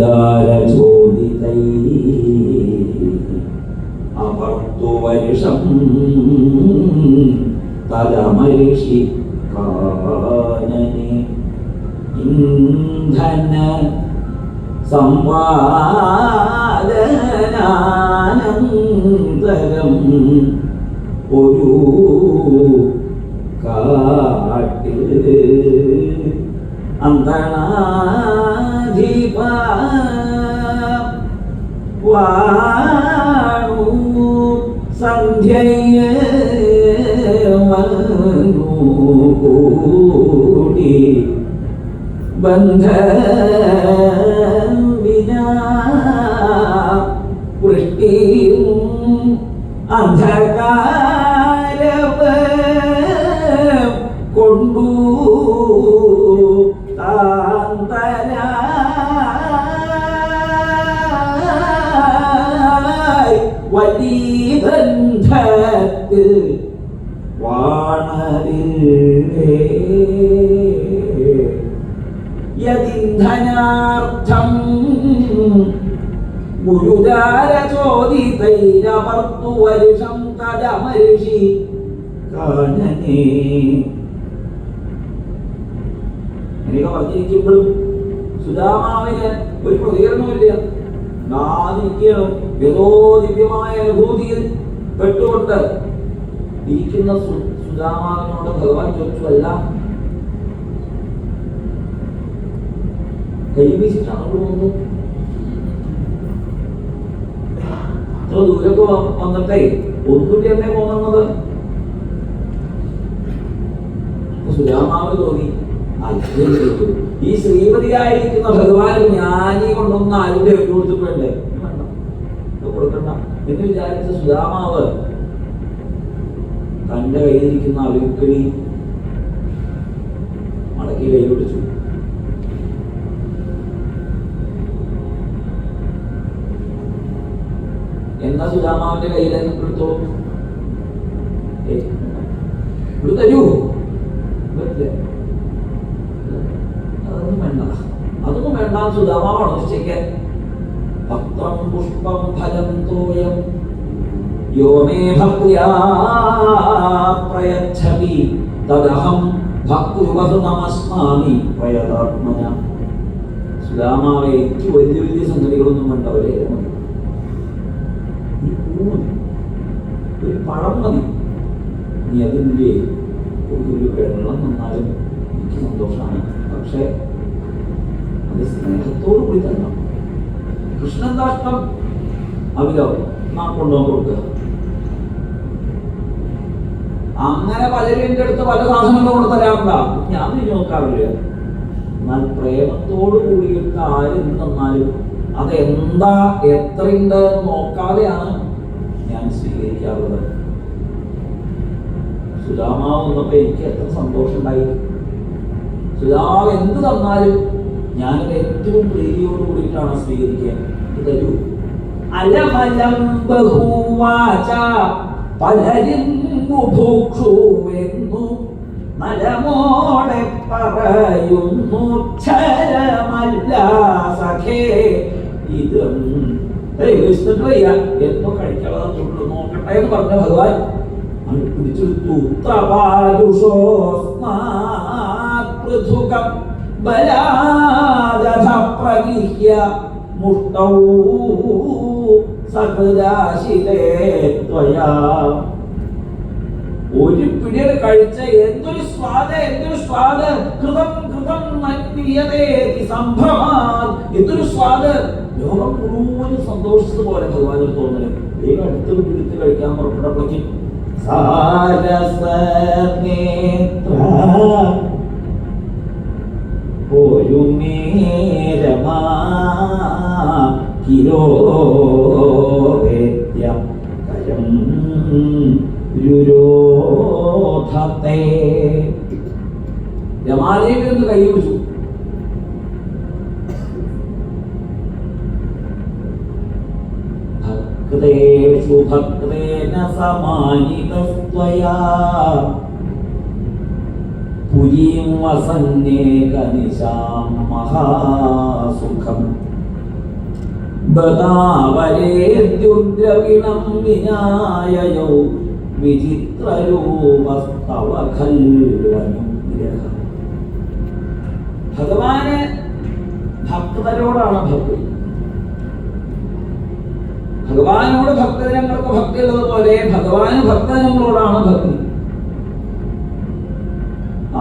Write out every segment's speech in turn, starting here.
പുരുദാരചോദിതൈ അവർത്തുവർഷം തദമർഷി കാനനെ ഇന്ധന സംവാദനാനന്തരം ഒരു കാട്ടിൽ അന്തണാധിപ വാണു സന്ധ്യയെ വന്നുകൂടി ബന്ധ വിനാ വൃഷ്ടിയും അന്ധകാരവ കൊണ്ടു താന്തരായി വലിയ ബന്ധത്തിൽ വാണരില്ലേ യദിന്ധനാർത്ഥം ഗുരുദാരചോദിതൈരവർത്തുവർഷം തദമർഷി കാനനേ. എനിക്ക് പറഞ്ഞിരിക്കുമ്പോഴും സുദാമാവിന് ഒരു പ്രതികരണമില്ല. നാദിരിക്കുകയാണ്. ഏതോ ദിവ്യമായ അനുഭൂതിയിൽ പെട്ടുകൊണ്ട് ഇരിക്കുന്ന സുദാമാവിനോട് ഭഗവാൻ ചോദിച്ചുവല്ല കൈവീശിട്ടാണ് പോകുന്നത്. അത്ര ദൂരൊക്കെ വന്നിട്ടേ ഒന്നുകൂടി എന്നെ പോകുന്നത്. സുദാമാവ് തോന്നി ഈ ശ്രീമതിയായിരിക്കുന്ന ഭഗവാൻ ജ്ഞാനി കൊണ്ടൊന്ന് ആരുടെ കൊടുത്തിട്ട് വേണ്ടേ, കൊടുക്കണ്ട എന്ന് വിചാരിച്ച സുദാമാവ് തന്റെ കയ്യിലിരിക്കുന്ന അവിൽക്കണി മടക്കി കൈ പിടിച്ചു. എന്താ സുദാമാവിന്റെ കയ്യിൽ എടുത്തോളൂ, ഇവിടെ തരൂ. അതൊന്നും വേണ്ട, അതൊന്നും വേണ്ട. സുദാമാവാണ് നിശ്ചയിക്കാൻ. പത്രം പുഷ്പം ഫലം തോയം യോ മേ ഭക്ത്യാ പ്രയച്ഛതി തദഹം ഭക്തിവതു നമസ്മാമി പ്രയതാത്മന. സുദാമാവെ, എനിക്ക് വലിയ വലിയ സംഗതികളൊന്നും വേണ്ട. ഒരു പഴം മതി. നീ അതിൻ്റെ ഒരു വെള്ളം വന്നാലും എനിക്ക് സന്തോഷമാണ്. പക്ഷേ അത് സ്നേഹത്തോടു കൂടി തരണം. കൃഷ്ണൻ ദാഷ്ടം അവിലോ നാം കൊണ്ടുപോകാൻ കൊടുക്കുക. അങ്ങനെ പലരും എൻ്റെ അടുത്ത് പല സാധനങ്ങളും കൊണ്ട് തരാറുണ്ട. ഞാൻ തിരിഞ്ഞു നോക്കാറില്ല. എന്നാൽ പ്രേമത്തോടു കൂടിയിട്ട് ആരും തന്നാലും അതെന്താ എത്രയുണ്ട് നോക്കാതെയാണ് ഞാൻ സ്വീകരിക്കാറുള്ളത്. സുദാമാവ് വന്നപ്പോ എനിക്ക് എത്ര സന്തോഷം ഉണ്ടായി. സുദാമാവ് എന്ത് തന്നാലും ഞാനത് ഏറ്റവും പ്രീതിയോട് കൂടിയിട്ടാണ് സ്വീകരിക്കുക. തരൂ. അലമലം ബഹുവാച പലരും ബുഭുക്ഷുവെന്നു നരമോടെ പറയുന്നു ക്ഷരമല്ല സഖേ ഇതും വയ്യ എന്തോ കഴിക്കാതെ നോക്കട്ടെ എന്ന് പറഞ്ഞ ഭഗവാൻ അങ്ങ് പിടിച്ചെടുത്തു. പൃഥുകം ബലാദധ പ്രഗിഹ്യ മുഷ്ടൗ സകൃദാശിതേ ത്വയാ. ഒരു പിടിയുടെ കഴിച്ച എന്തൊരു സ്വാദ്, എന്തൊരു സ്വാദ്. കൃതം കൃതം മന്യതേതി സംഭ്രമാൻ. എന്തൊരു സ്വാദ്. ലോകം മുഴുവൻ സന്തോഷിച്ചതുപോലെ ഭഗവാന് തോന്നല്. വേഗം അടുത്ത് പിടിച്ച് കഴിക്കാൻ പുറപ്പെട്ടപ്പോഴേക്കും സാരസനേത്ര ഒരു നേരമാ കിലോവേദ്യ കരം രുരോധത്തെ. രമാദേവി എന്ന് കൈ പിടിച്ചു. ഭക്തേഷു ഭക്തേന സമാനിതസ്ത്വയാ പുരീം വസന്നേക നിശാം മഹാസുഖം ബദാവരേദ്യുദ്രവിണം വിനായയോ വിചിത്രരൂപസ്തവ ഖൽവനുഗ്രഹം. ഭഗവാന് ഭക്തരോടാണ് ഭക്തി. ഭഗവാനോട് ഭക്തജനങ്ങൾക്ക് ഭക്തി ഉള്ളതുപോലെ ഭഗവാന് ഭക്തജനങ്ങളോടാണ് ഭക്തി.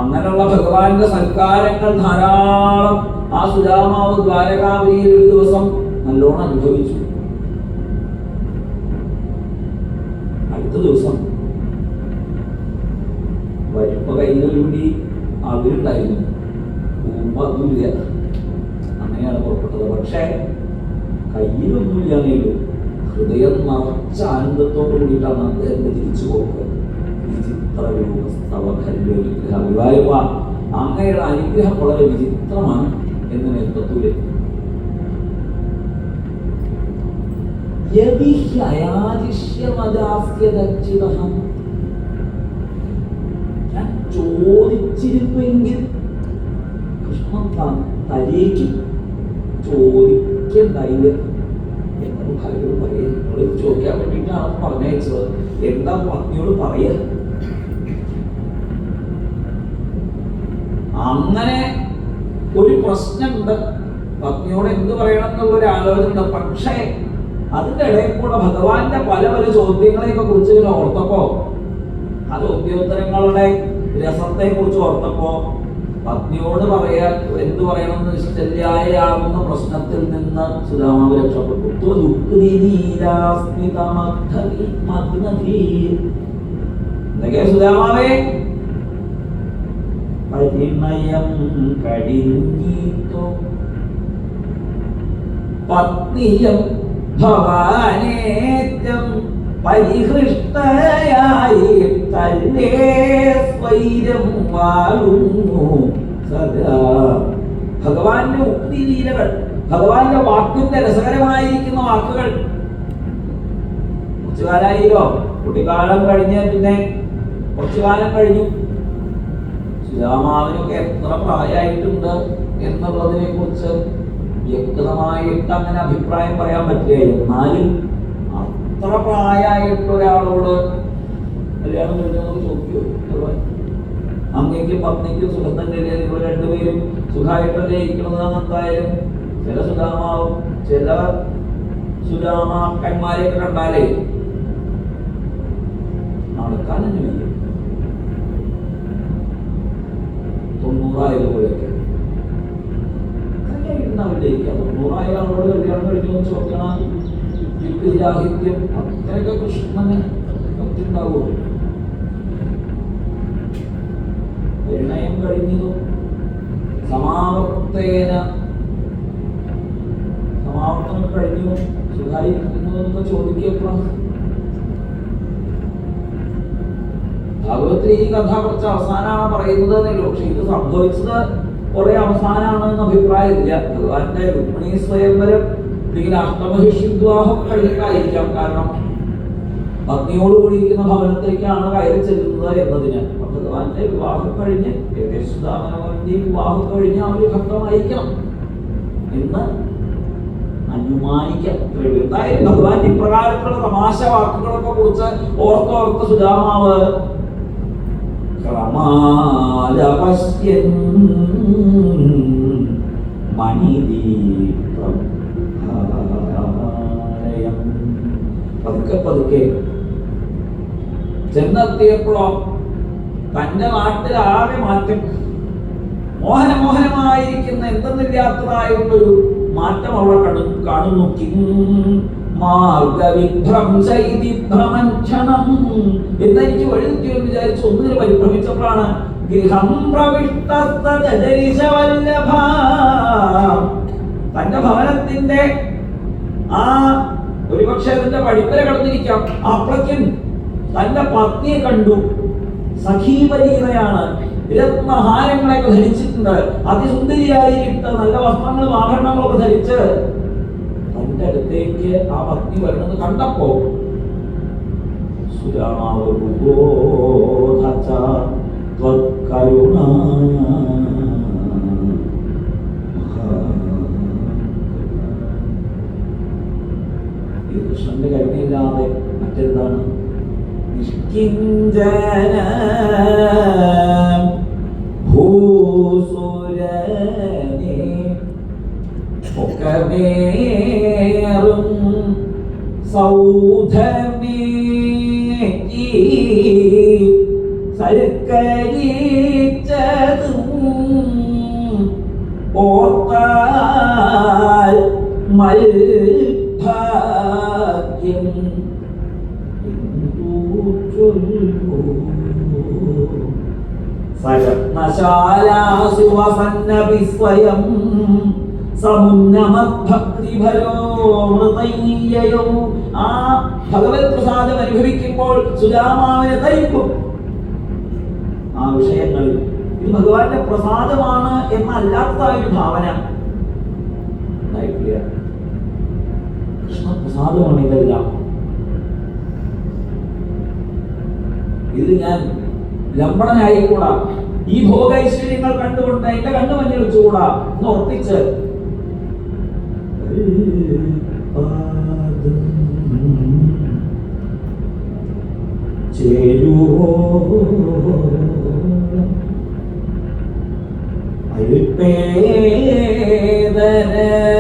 അങ്ങനെയുള്ള ഭഗവാന്റെ സൽക്കാരങ്ങൾ ധാരാളം ആ സുദാമാവ് ദ്വാരകാപുരിയിൽ ഒരു ദിവസം നല്ലോണം അനുഭവിച്ചു. അടുത്ത ദിവസം വരുമ്പ കൈകളിലൂടി അവരുണ്ടായിരുന്നു, പോകുമ്പോ അതുമില്ല. അങ്ങനെയാണ് പുറപ്പെട്ടത്. പക്ഷേ കയ്യിലൊന്നുമില്ലാന്നേ ഉള്ളൂ. ഹൃദയം നിറച്ച ആനന്ദത്തോട് കൂടിയിട്ടാണ് അദ്ദേഹത്തെ തിരിച്ചു പോകുന്നത്. അങ്ങയുടെ അനുഗ്രഹം വളരെ വിചിത്രമാണ് എന്ന് നേതൃത്വത്തില് ഞാൻ ചോദിച്ചിരുന്നെങ്കിൽ കൃഷ്ണൻ തരേക്കും, ചോദിക്കണ്ടായില്ല എന്ന് ഭാര്യയോട് പറയുക. എന്നോട് ചോദിക്കാൻ വേണ്ടിയിട്ടാണ് പറഞ്ഞയച്ചത്. എന്താ പത്നിയോട് പറയുക? അങ്ങനെ ഒരു പ്രശ്നമുണ്ട്. പത്നിയോട് എന്ത് പറയണം എന്നുള്ളൊരു ആലോചന ഉണ്ട്. പക്ഷേ അതിൻ്റെ ഇടയിൽ കൂടെ ഭഗവാന്റെ പല പല ചോദ്യങ്ങളെയൊക്കെ കുറിച്ച് ഇങ്ങനെ ഓർത്തപ്പോ, ആ ചോദ്യോത്തരങ്ങളുടെ രസത്തെ കുറിച്ച് ഓർത്തപ്പോ പത്നിയോട് പറയാൻ എന്ത് പറയണമെന്ന് ശല്യായാകുന്ന പ്രശ്നത്തിൽ നിന്ന് സുദാമാവ് രക്ഷപ്പെട്ടു. എന്തൊക്കെയാ സുദാമാവേ? പരിണയം കഴിഞ്ഞിട്ടോ പത്നിയം ഭവാനേറ്റം പരിഹൃഷ്ടയായി തല്ലേ സ്വൈരം വാഴുന്നു സദാ. ഭഗവാന്റെ ഉക്തിലീലകൾ, ഭഗവാന്റെ വാക്കിന്റെ രസകരമായിരിക്കുന്ന വാക്കുകൾ. കുറച്ചു കാലമായില്ലോ, കുട്ടിക്കാലം കഴിഞ്ഞ് പിന്നെ കുറച്ചു കാലം കഴിഞ്ഞു. സുദാമാവിനൊക്കെ എത്ര പ്രായമായിട്ടുണ്ട് എന്നുള്ളതിനെ കുറിച്ച് വ്യക്തമായിട്ട് അങ്ങനെ അഭിപ്രായം പറയാൻ പറ്റില്ല. എന്നാലും അത്ര പ്രായമായിട്ടുള്ള ഒരാളോട് കല്യാണം കഴിഞ്ഞൊക്കെ ചോദിക്കുമോ? അങ്ങേക്കും പത്നിക്കും സുഖം തന്നെയല്ലേ? നിങ്ങൾ രണ്ടുപേരും സുഖമായിട്ടല്ലേ ഇരിക്കണത്? എന്തായാലും ചില സുദാമാക്കന്മാരെയൊക്കെ കണ്ടാലേ നടക്കാനൊന്നും ഇല്ല. 90 അവരിലേക്ക് 90 ആളോട് കല്യാണം കഴിഞ്ഞു ചോദിക്കണം. യുക്തിരാഹിത്യം അത്രയൊക്കെ കൃഷ്ണന് ഒത്തുണ്ടാവുമോ? പരിണയം കഴിഞ്ഞതോ സമാവർത്തനം കഴിഞ്ഞു സുഖായിരിക്കുന്നതൊക്കെ ചോദിക്കപ്പെടാം. ഭാഗവത്തിൽ ഈ കഥ കുറച്ച് അവസാനമാണ് പറയുന്നത് എന്നല്ലോ. പക്ഷെ ഇത് സംഭവിച്ചത് കുറെ അവസാനമാണെന്ന് അഭിപ്രായമില്ല. ഭഗവാന്റെ രുക്മിണി സ്വയംവരം അല്ലെങ്കിൽ അഷ്ടമഹിഷി വിവാഹം കഴിഞ്ഞിട്ടായിരിക്കാം. കാരണം പത്നിയോട് കൂടിയിരിക്കുന്ന ഭവനത്തേക്കാണ് കയറി ചെല്ലുന്നത് എന്നതിന്. ഭഗവാന്റെ വിവാഹം കഴിഞ്ഞ് ഏകദേശുദാമനവന്റെ വിവാഹം കഴിഞ്ഞ് അവര് ഭക്തമായിരിക്കണം എന്ന് അനുമാനിക്കാം. എന്തായാലും ഭഗവാൻ ഇപ്രകാരത്തിലുള്ള തമാശ വാക്കുകളൊക്കെ കുറിച്ച് ഓർത്തോർത്ത് സുദാമാവ് ക്രമാലപശ്യൻ മണിദീപം പതുക്കെ പതുക്കെ ചെന്നെത്തിയപ്പോഴോ തന്റെ നാട്ടിൽ ആകെ മാറ്റം. മോഹനമായിരിക്കുന്ന എന്തെന്നില്ലാത്തതായൊരു മാറ്റം അവിടെ കാണുന്നു. മാർഗവിഭ്രംശൈതിഭ്രമക്ഷണം എന്നെനിക്ക് വഴിതെറ്റിയെന്ന് വിചാരിച്ച് ഒന്നിന് പരിഭ്രമിച്ചപ്പോഴാണ് ഗൃഹം പ്രവിഷ്ടവല്ലഭ തന്റെ ഭവനത്തിന്റെ ആ ഒരുപക്ഷെ അതിന്റെ പടിപ്പര കടന്നിരിക്കാം. അപ്പോഴേക്കും തന്റെ പത്നിയെ കണ്ടു. സഖീവരീതയാണ്, രത്നഹാരങ്ങളൊക്കെ ധരിച്ചിട്ടുണ്ട്, അതിസുന്ദരിയായിട്ട് നല്ല വസ്ത്രങ്ങളും ആഭരണങ്ങളൊക്കെ ധരിച്ച് തന്റെ അടുത്തേക്ക് ആ പത്നി വരുന്നത് കണ്ടപ്പോ ഭാവമില്ലാതെ മറ്റെന്താണ്? നിഷ്കിഞ്ചന ഭൂസുരനെ ഒക്കമേറും സൗധമേറ്റി സൽക്കരിച്ചതും ഓർത്താൽ മൽഭാഗ്യം സരത്നശാലാസു വസന്നപി സ്വയം സമുന്നമദ്ഭക്തിഭരോ മൃതയ്യയോ. ആ ഭഗവത് പ്രസാദം അനുഭവിക്കുമ്പോൾ സുദാമാവിനെ തരിക്കും ആ വിഷയങ്ങളിൽ. ഇത് ഭഗവാന്റെ പ്രസാദമാണ് എന്നല്ലാത്ത ഒരു ഭാവന ഉണ്ടായിട്ടില്ല. കൃഷ്ണപ്രസാദമാണ് ഇതെല്ലാം. ഇത് ഞാൻ ലംബടനായിക്കൂടാ, ഈ ഭോഗൈശ്വര്യങ്ങൾ കണ്ടുകൊണ്ട് എന്റെ കണ്ണു മഞ്ഞളിച്ചുകൂടാ എന്ന് ഉറപ്പിച്ച് ചേരുവോ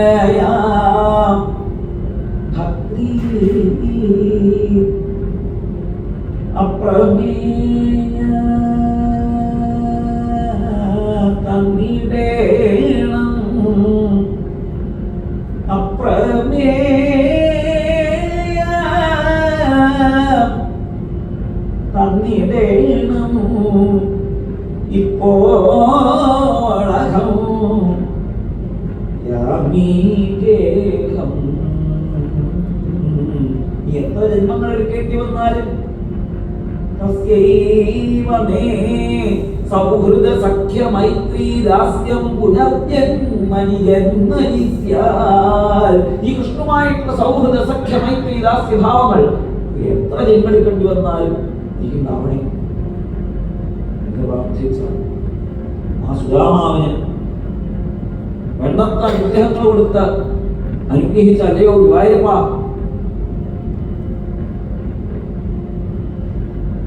അൽപേദരയാം ഭക്തി അപ്രമേയ തന്നിടേണം അപ്രമേയ തന്നിടേണം ഇപ്പോളകം യാമീകേഹം. എത്ര ജന്മങ്ങൾ എടുക്കേണ്ടി വന്നാലും സൗഹൃദ സഖ്യ മൈത്രി ദാസ്യം പുനർജന്മനി ജന്മനി സ്യാൽ. ഈ കൃഷ്ണുമായിട്ടുള്ള സൗഹൃദ സഖ്യ മൈത്രി ദാസ്യ ഭാവങ്ങൾ എത്ര ജന്മം എടുക്കേണ്ടി വന്നാലും എനിക്കുണ്ടാവണേ എന്ന് പ്രാർത്ഥിച്ച ആ സുദാമാവിന് വേണ്ടത്ര അനുഗ്രഹങ്ങൾ കൊടുത്ത് അനുഗ്രഹിച്ച അല്ലയോ ഗുരുവായൂരപ്പ,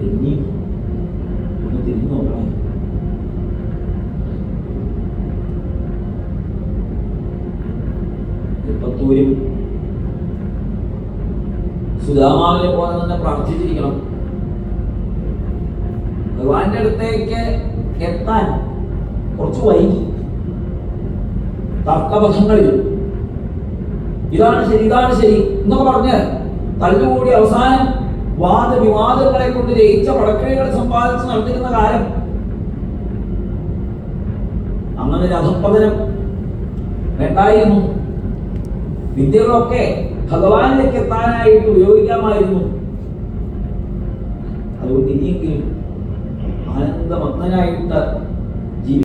ഇനി ഒന്ന് തിരിഞ്ഞു നോക്കണേ. ഇപ്പത്തൂരും സുദാമാവിനെ പോലെ തന്നെ പ്രാർത്ഥിച്ചിരിക്കണം. ഭഗവാന്റെ അടുത്തേക്ക് എത്താൻ കുറച്ച് വൈകി. തർക്കബദ്ധങ്ങളിൽ ഇതാണ് ശരി ഇതാണ് ശരി എന്നൊക്കെ പറഞ്ഞ് തല്ലുകൂടി അവസാനം വാദവിവാദങ്ങളെ കൊണ്ട് ജയിച്ച പടക്കിഴികൾ സമ്പാദിച്ച് നടന്നിരുന്ന കാലം. അങ്ങനെ ഒരു അധപ്പതനം വേണ്ടായിരുന്നു. വിദ്യകളൊക്കെ ഭഗവാനിലേക്ക് എത്താനായിട്ട് ഉപയോഗിക്കാമായിരുന്നു. അതുകൊണ്ട് ഇനിയെങ്കിലും ആനന്ദമഗ്നനായിട്ട്